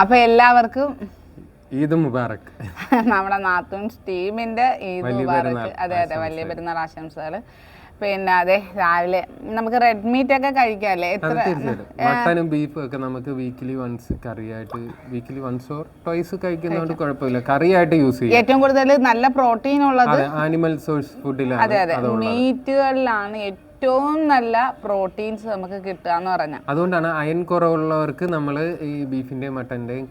അപ്പൊ എല്ലാവർക്കും ഈദ് മുബാറക്. നമ്മുടെ നാത്തൂൻസ് ടീമിന്റെ ഈദ് മുബാറക്. അതെ അതെ, വലിയ പെരുന്നാൾ ആശംസകൾ. പിന്നെ അതെ, രാവിലെ നമുക്ക് റെഡ് മീറ്റ് ഒക്കെ കഴിക്കാല്ലേ? മട്ടനും ബീഫും ഒക്കെ നമുക്ക് വീക്കിലി വൺസ് കറിയായിട്ട്, വീക്കിലി വൺസ് ഓർ ട്വൈസ് കഴിക്കുന്നതുകൊണ്ട് കുഴപ്പമില്ല, കറിയായിട്ട് യൂസ് ചെയ്യാം. ഏറ്റവും കൂടുതൽ നല്ല പ്രോട്ടീൻ ഉള്ളത് ആനിമൽ സോഴ്സ് ഫുഡിലാണ്. അതെ അതെ, മീറ്റുകളിലാണ് ഏറ്റവും നല്ല പ്രോട്ടീൻസ് നമുക്ക് കിട്ടുക എന്ന് പറഞ്ഞാൽ. അതുകൊണ്ടാണ് അയൺ കുറവുള്ളവർക്ക് നമ്മൾ ഈ ബീഫിന്റെ മട്ടന്റെയും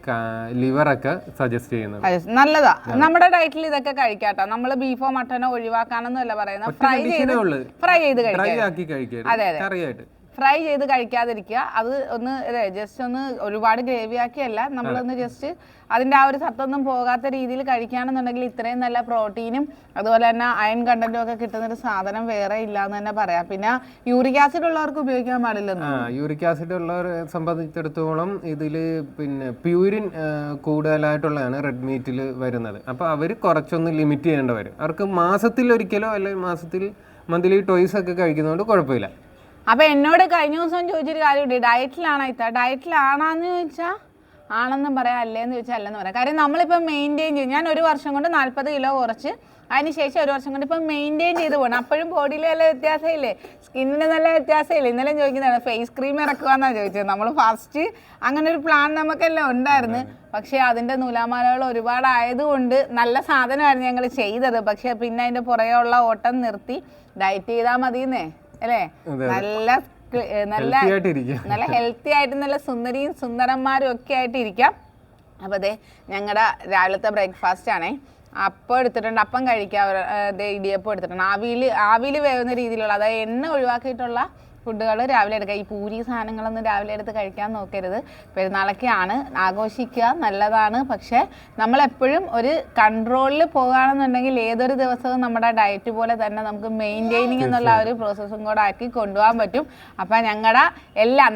ലിവറൊക്കെ സജസ്റ്റ് ചെയ്യുന്നത്. നല്ലതാ. നമ്മുടെ ഡയറ്റിൽ ഇതൊക്കെ കഴിക്കാട്ടോ. നമ്മൾ ബീഫോ മട്ടനോ ഒഴിവാക്കാനൊന്നും അല്ല പറയുന്നത്, ഫ്രൈ ചെയ്ത് കഴിക്കാം. അതെ അതെ, ഫ്രൈ ചെയ്ത് കഴിക്കാതിരിക്കുക. അത് ഒന്ന് ജസ്റ്റ് ഒന്ന് ഒരുപാട് ഗ്രേവി ആക്കിയല്ല, നമ്മളൊന്ന് ജസ്റ്റ് അതിൻ്റെ ആ ഒരു സത്തൊന്നും പോകാത്ത രീതിയിൽ കഴിക്കുകയാണെന്നുണ്ടെങ്കിൽ ഇത്രയും നല്ല പ്രോട്ടീനും അതുപോലെ തന്നെ അയൺ കണ്ടന്റും ഒക്കെ കിട്ടുന്നൊരു സാധനം വേറെ ഇല്ല എന്ന് തന്നെ പറയാം. പിന്നെ യൂറിക് ആസിഡ് ഉള്ളവർക്ക് ഉപയോഗിക്കാൻ പാടില്ലെന്ന്. യൂറിക് ആസിഡ് ഉള്ളവരെ സംബന്ധിച്ചിടത്തോളം ഇതിൽ പിന്നെ പ്യൂരിൻ കൂടുതലായിട്ടുള്ളതാണ് റെഡ് മീറ്റിൽ വരുന്നത്. അപ്പോൾ അവർ കുറച്ചൊന്ന് ലിമിറ്റ് ചെയ്യേണ്ടി വരും. അവർക്ക് മാസത്തിൽ ഒരിക്കലോ അല്ലെങ്കിൽ മാസത്തിൽ മന്ത്ലി ട്വൈസ് ഒക്കെ കഴിക്കുന്നതുകൊണ്ട് കുഴപ്പമില്ല. അപ്പൊ എന്നോട് കഴിഞ്ഞ ദിവസം ചോദിച്ചൊരു കാര്യമുണ്ട്, ഡയറ്റിലാണോ ഇത്ത? ഡയറ്റിലാണോന്ന് ചോദിച്ചാൽ ആണെന്നും പറയാം, അല്ലേന്ന് ചോദിച്ചാൽ അല്ലെന്ന് പറയാം. കാര്യം നമ്മളിപ്പോൾ മെയിൻറ്റെയിൻ ചെയ്യും. ഞാൻ ഒരു വർഷം കൊണ്ട് 40 കിലോ കുറച്ച്, അതിനുശേഷം ഒരു വർഷം കൊണ്ട് ഇപ്പം മെയിൻറ്റെയിൻ ചെയ്ത് പോകണം. അപ്പോഴും ബോഡിയിൽ നല്ല വ്യത്യാസമില്ലേ, സ്കിന്നിന് നല്ല വ്യത്യാസമില്ലേ? ഇന്നലെ ചോദിക്കുന്നതാണ് ഫേസ് ക്രീം ഇറക്കുകയെന്നാണ് ചോദിച്ചത്. നമ്മൾ ഫസ്റ്റ് അങ്ങനെ ഒരു പ്ലാൻ നമുക്കെല്ലാം ഉണ്ടായിരുന്നു. പക്ഷേ അതിൻ്റെ നൂലാമാലകൾ ഒരുപാടായതുകൊണ്ട് നല്ല സാധനമായിരുന്നു ഞങ്ങൾ ചെയ്തത്. പക്ഷേ പിന്നെ അതിൻ്റെ പുറകെ ഉള്ള ഓട്ടം നിർത്തി. ഡയറ്റ് ചെയ്താൽ മതിയെന്നേ അല്ലേ? നല്ല ഹെൽത്തി ആയിട്ട് നല്ല സുന്ദരിയും സുന്ദരന്മാരും ഒക്കെ ആയിട്ട് ഇരിക്കാം. അപ്പോൾ അതെ, ഞങ്ങളുടെ രാവിലത്തെ ബ്രേക്ക്ഫാസ്റ്റ് ആണേ. അപ്പം എടുത്തിട്ടുണ്ട്, അപ്പം കഴിക്കാം. ഇടിയപ്പം എടുത്തിട്ടുണ്ട്, ആവിയിൽ വേവുന്ന രീതിയിലുള്ള, അതായത് എണ്ണ ഒഴിവാക്കിയിട്ടുള്ള ഫുഡുകൾ രാവിലെ എടുക്കുക. ഈ പൂരി സാധനങ്ങളൊന്നും രാവിലെ എടുത്ത് കഴിക്കാൻ നോക്കരുത്. പെരുന്നാളൊക്കെയാണ്, ആഘോഷിക്കുക, നല്ലതാണ്. പക്ഷേ നമ്മളെപ്പോഴും ഒരു കൺട്രോളിൽ പോകുകയാണെന്നുണ്ടെങ്കിൽ ഏതൊരു ദിവസവും നമ്മുടെ ഡയറ്റ് പോലെ തന്നെ നമുക്ക് മെയിൻറ്റെയിനിങ് എന്നുള്ള ഒരു പ്രോസസ്സും കൂടെ ആക്കി കൊണ്ടുപോകാൻ പറ്റും. അപ്പം ഞങ്ങളുടെ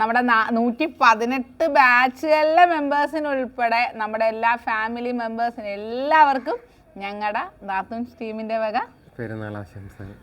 നമ്മുടെ 118 ബാച്ചുകളിലെ മെമ്പേഴ്സിനുൾപ്പെടെ നമ്മുടെ എല്ലാ ഫാമിലി മെമ്പേഴ്സിനും എല്ലാവർക്കും ഞങ്ങളുടെ നാത്തൂൻസ് ടീമിൻ്റെ വക പെരുന്നാൾ ആശംസകൾ.